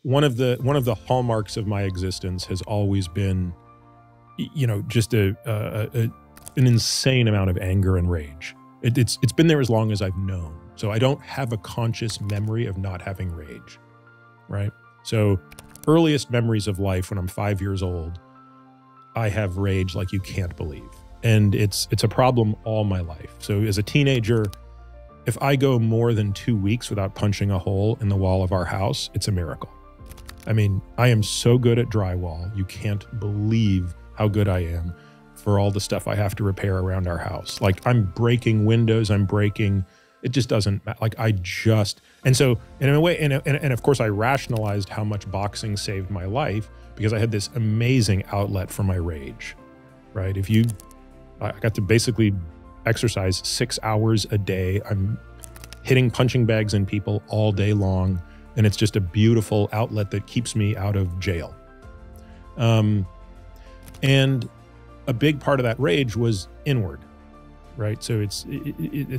one of the hallmarks of my existence has always been, just an insane amount of anger and rage. It's been there as long as I've known. So I don't have a conscious memory of not having rage, right? So earliest memories of life when I'm 5 years old, I have rage like you can't believe. And it's a problem all my life. So as a teenager, if I go more than 2 weeks without punching a hole in the wall of our house, it's a miracle. I mean, I am so good at drywall. You can't believe how good I am for all the stuff I have to repair around our house. Like, I'm breaking windows, it just doesn't matter. Like, and so in a way, and of course I rationalized how much boxing saved my life because I had this amazing outlet for my rage, right? I got to basically exercise 6 hours a day. I'm hitting punching bags in people all day long. And it's just a beautiful outlet that keeps me out of jail. And a big part of that rage was inward, right? So it's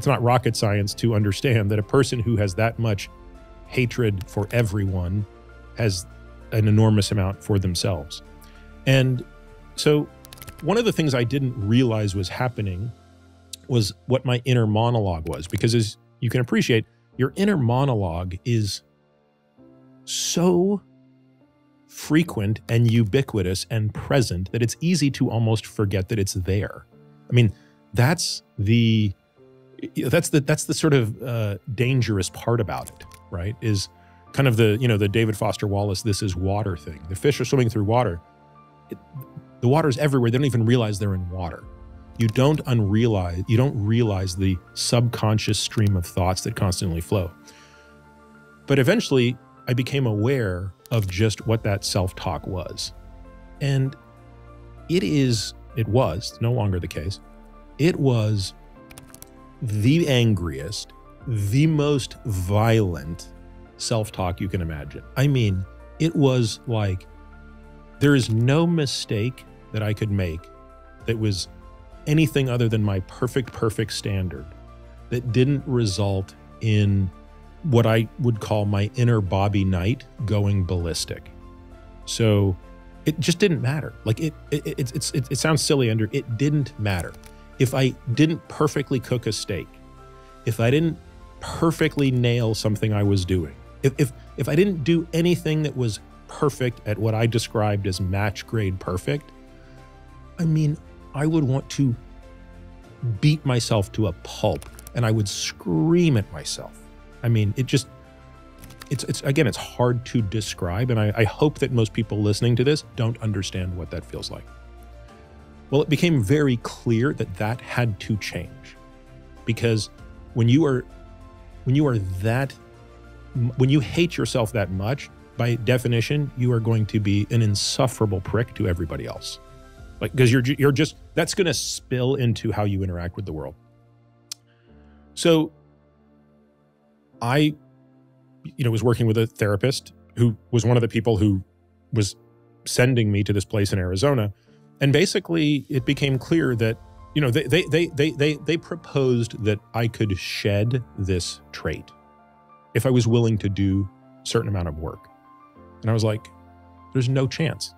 not rocket science to understand that a person who has that much hatred for everyone has an enormous amount for themselves. And so one of the things I didn't realize was happening was what my inner monologue was, because as you can appreciate, your inner monologue is so frequent and ubiquitous and present that it's easy to almost forget that it's there. I mean, that's the sort of dangerous part about it, right? Is kind of the David Foster Wallace "this is water" thing. The fish are swimming through water. The water's everywhere. They don't even realize they're in water. You don't realize the subconscious stream of thoughts that constantly flow. But eventually, I became aware of just what that self-talk was. And it was no longer the case. It was the angriest, the most violent self-talk you can imagine. I mean, it was like, there is no mistake that I could make that was anything other than my perfect standard that didn't result in what I would call my inner Bobby Knight going ballistic. So it just didn't matter. Like it sounds silly it didn't matter. If I didn't perfectly cook a steak, if I didn't perfectly nail something I was doing, if I didn't do anything that was perfect at what I described as match grade perfect, I mean, I would want to beat myself to a pulp and I would scream at myself. I mean, it's hard to describe, and I hope that most people listening to this don't understand what that feels like. Well, it became very clear that that had to change, because when you hate yourself that much, by definition, you are going to be an insufferable prick to everybody else. Like, because that's going to spill into how you interact with the world. So I, was working with a therapist who was one of the people who was sending me to this place in Arizona. And basically it became clear that, they proposed that I could shed this trait if I was willing to do a certain amount of work. And I was like, there's no chance.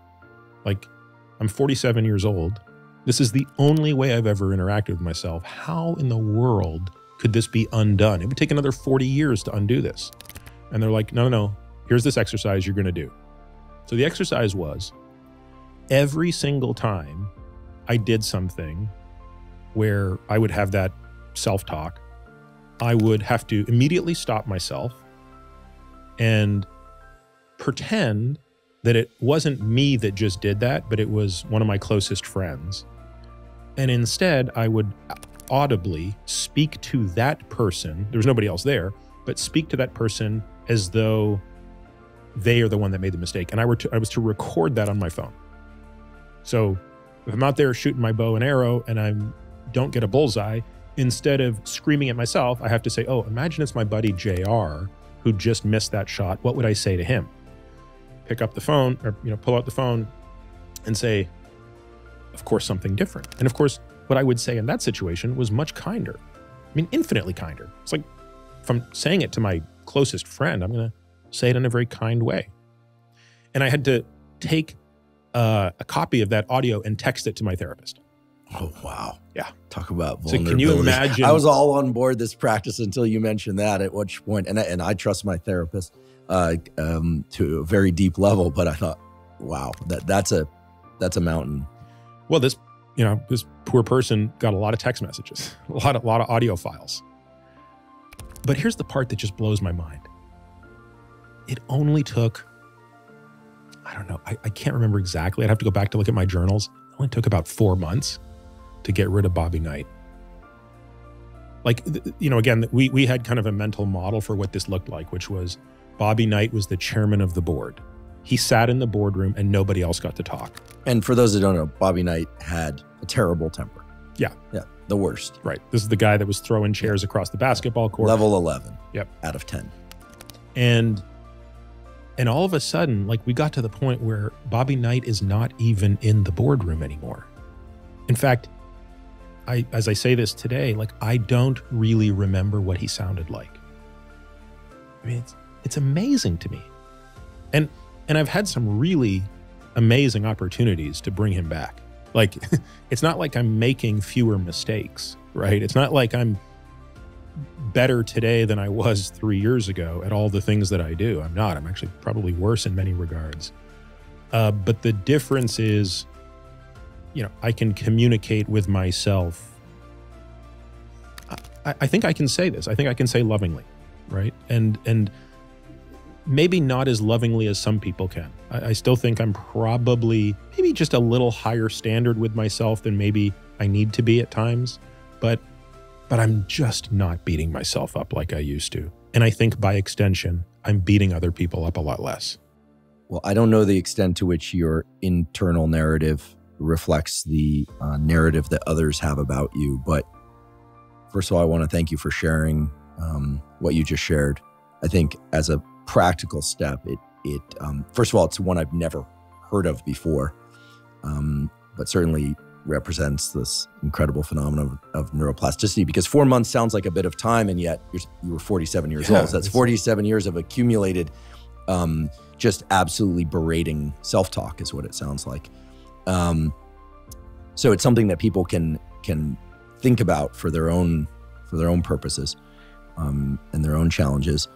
Like, I'm 47 years old. This is the only way I've ever interacted with myself. How in the world could this be undone? It would take another 40 years to undo this. And they're like, no, here's this exercise you're going to do. So the exercise was, every single time I did something where I would have that self-talk, I would have to immediately stop myself and pretend that it wasn't me that just did that, but it was one of my closest friends. And instead, I would audibly speak to that person. There was nobody else there, but speak to that person as though they are the one that made the mistake. And I was to record that on my phone. So if I'm out there shooting my bow and arrow and I don't get a bullseye, instead of screaming at myself, I have to say, oh, imagine it's my buddy JR who just missed that shot. What would I say to him? Pick up the phone, or pull out the phone and say, of course, something different. And of course, what I would say in that situation was much kinder. I mean, infinitely kinder. It's like, if I'm saying it to my closest friend, I'm going to say it in a very kind way. And I had to take a copy of that audio and text it to my therapist. Oh, wow. Yeah. Talk about So vulnerability. can you imagine? I was all on board this practice until you mentioned that, at which point, and I trust my therapist to a very deep level, but I thought, wow, that's a mountain. Well, this poor person got a lot of text messages, a lot of audio files. But here's the part that just blows my mind. It only took, I don't know, I can't remember exactly. I'd have to go back to look at my journals. It only took about 4 months to get rid of Bobby Knight. Like, again, we had kind of a mental model for what this looked like, which was Bobby Knight was the chairman of the board. He sat in the boardroom and nobody else got to talk. And for those that don't know, Bobby Knight had a terrible temper. Yeah. Yeah. The worst. Right. This is the guy that was throwing chairs across the basketball court. Level 11. Yep. Out of 10. And all of a sudden, like, we got to the point where Bobby Knight is not even in the boardroom anymore. In fact, as I say this today, like, I don't really remember what he sounded like. I mean, it's amazing to me. And I've had some really amazing opportunities to bring him back. Like, it's not like I'm making fewer mistakes, right? It's not like I'm better today than I was 3 years ago at all the things that I do. I'm not. I'm actually probably worse in many regards. But the difference is, I can communicate with myself. I think I can say this. I think I can say lovingly, right? And maybe not as lovingly as some people can. I still think I'm probably maybe just a little higher standard with myself than maybe I need to be at times. But I'm just not beating myself up like I used to. And I think by extension, I'm beating other people up a lot less. Well, I don't know the extent to which your internal narrative reflects the narrative that others have about you. But first of all, I want to thank you for sharing what you just shared. I think as a practical step, first of all, it's one I've never heard of before, but certainly represents this incredible phenomenon of neuroplasticity, because 4 months sounds like a bit of time, and yet you were 47 years old. So that's 47 years of accumulated, just absolutely berating self-talk is what it sounds like. So it's something that people can think about for their own purposes and their own challenges.